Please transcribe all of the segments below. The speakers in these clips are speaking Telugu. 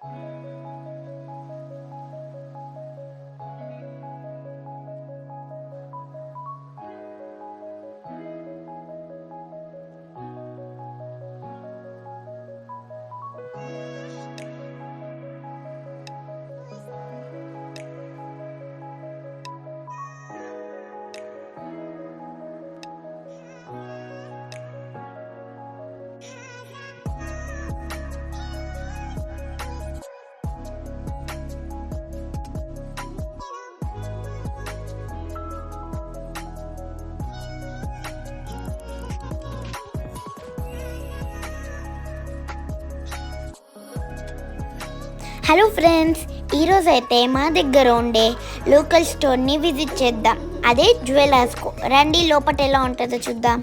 హలో ఫ్రెండ్స్, ఈరోజు అయితే మా దగ్గర ఉండే లోకల్ స్టోర్ని విజిట్ చేద్దాం. అదే జ్యువెలర్స్కో. రండి లోపల ఎలా ఉంటుందో చూద్దాం.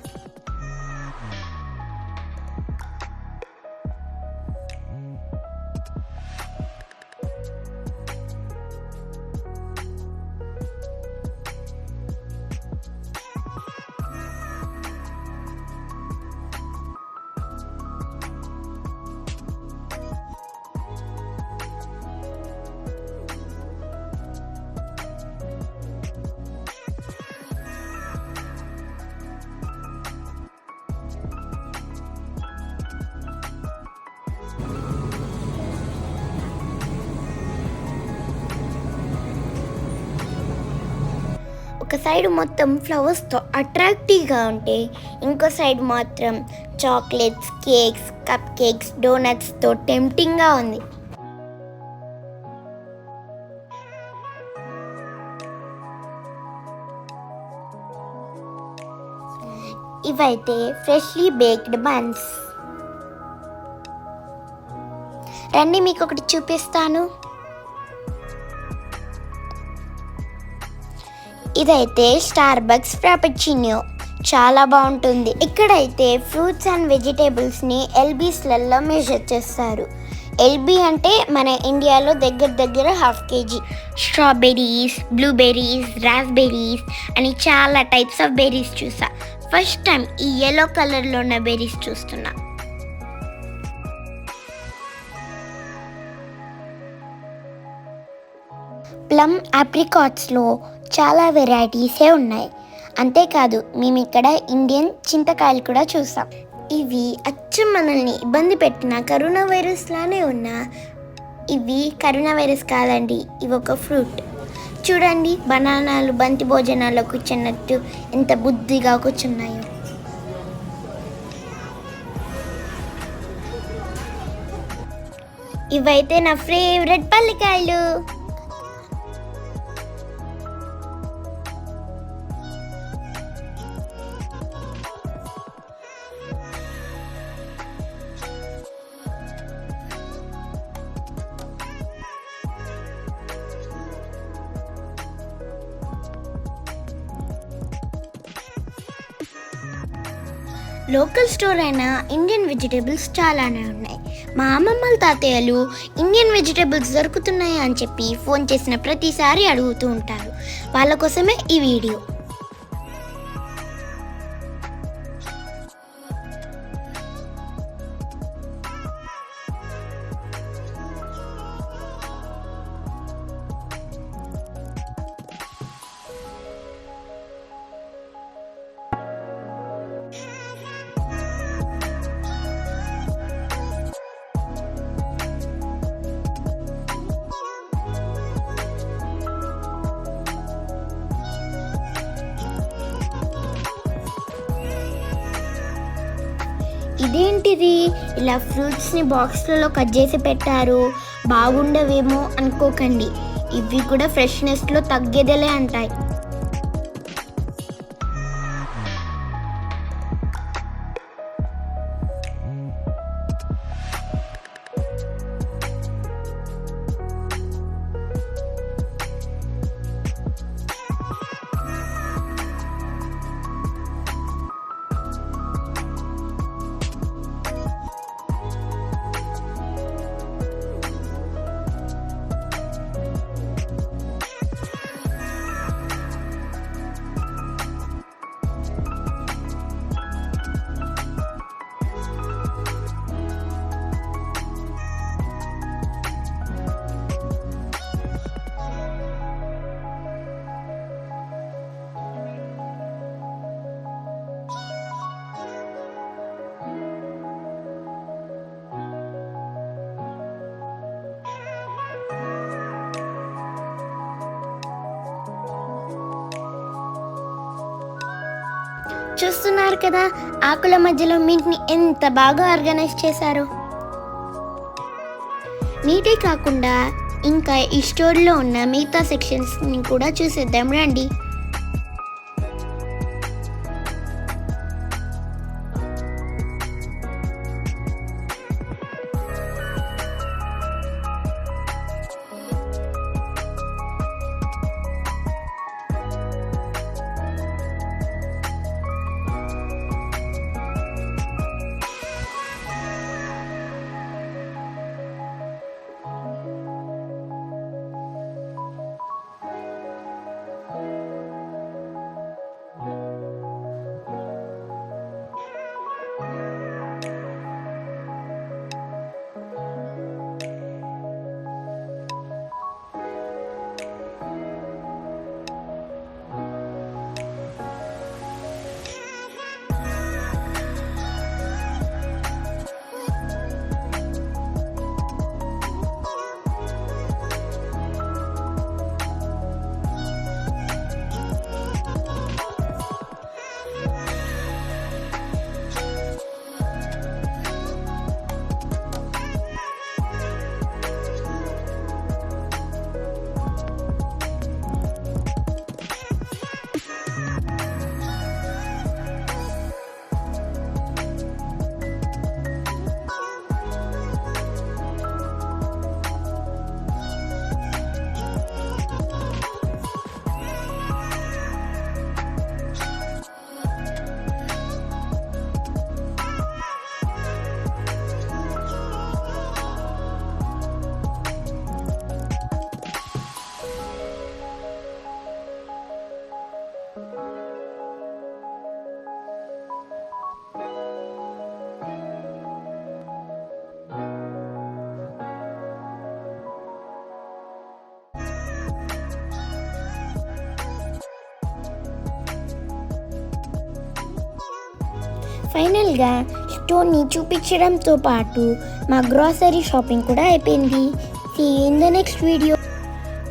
ఒక సైడ్ మొత్తం ఫ్లవర్స్తో అట్రాక్టివ్గా ఉంటే, ఇంకో సైడ్ మాత్రం చాక్లెట్స్, కేక్స్, కప్ కేక్స్, డోనట్స్తో టెంప్టింగ్గా ఉంది. ఇవైతే ఫ్రెష్లీ బేక్డ్ బన్స్. రండి మీకు ఒకటి చూపిస్తాను. ఇదైతే స్టార్బక్స్ ఫ్రాపెచినో, చాలా బాగుంటుంది. ఇక్కడైతే ఫ్రూట్స్ అండ్ వెజిటేబుల్స్ని ఎల్బీస్లలో మెజర్ చేస్తారు. ఎల్బీ అంటే మన ఇండియాలో దగ్గర 1/2 kg. స్ట్రాబెర్రీస్, బ్లూబెర్రీస్, రాస్బెర్రీస్ అని చాలా టైప్స్ ఆఫ్ బెర్రీస్ చూసా. ఫస్ట్ టైం ఈ yellow కలర్లో ఉన్న బెర్రీస్ చూస్తున్నా. ప్లమ్, ఆప్రికాట్స్లో చాలా వెరైటీసే ఉన్నాయి. అంతేకాదు మేము ఇక్కడ ఇండియన్ చింతకాయలు కూడా చూసాం. ఇవి అచ్చం మనల్ని ఇబ్బంది పెట్టిన కరోనా వైరస్ లానే ఉన్నా ఇవి కరోనా వైరస్ కాదండి, ఇవి ఒక ఫ్రూట్. చూడండి, బనానాలు బంతి భోజనాల్లో కూర్చున్నట్టు ఎంత బుద్ధిగా కూర్చున్నాయో. ఇవైతే నా ఫేవరెట్ పల్లికాయలు. లోకల్ స్టోర్ అయినా ఇండియన్ వెజిటేబుల్స్ చాలానే ఉన్నాయి. మా అమ్మమ్మల తాతయ్యలు ఇండియన్ వెజిటేబుల్స్ దొరుకుతున్నాయా అని చెప్పి ఫోన్ చేసిన ప్రతిసారి అడుగుతూ ఉంటారు. వాళ్ళ కోసమే ఈ వీడియో. ఇదేంటిది, ఇలా ఫ్రూట్స్ని బాక్స్లలో కట్ చేసి పెట్టారు, బాగుండవేమో అనుకోకండి. ఇవి కూడా ఫ్రెష్నెస్లో తగ్గేదేలే అంటాయి. చూస్తున్నారు కదా ఆకుల మధ్యలో మింట్ని ఎంత బాగా ఆర్గనైజ్ చేశారో. మీటే కాకుండా ఇంకా ఈ స్టోర్లో ఉన్న మిగతా సెక్షన్స్ని కూడా చూసేద్దాం రండి. ఫైనల్గా స్టోర్ని చూపించడంతో పాటు మా గ్రాసరీ షాపింగ్ కూడా అయిపోయింది. See you in the next video.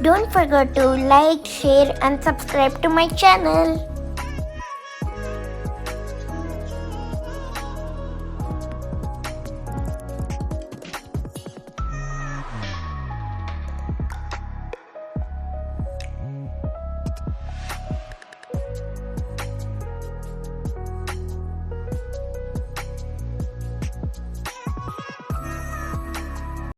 Don't forget to like, share and subscribe to my channel.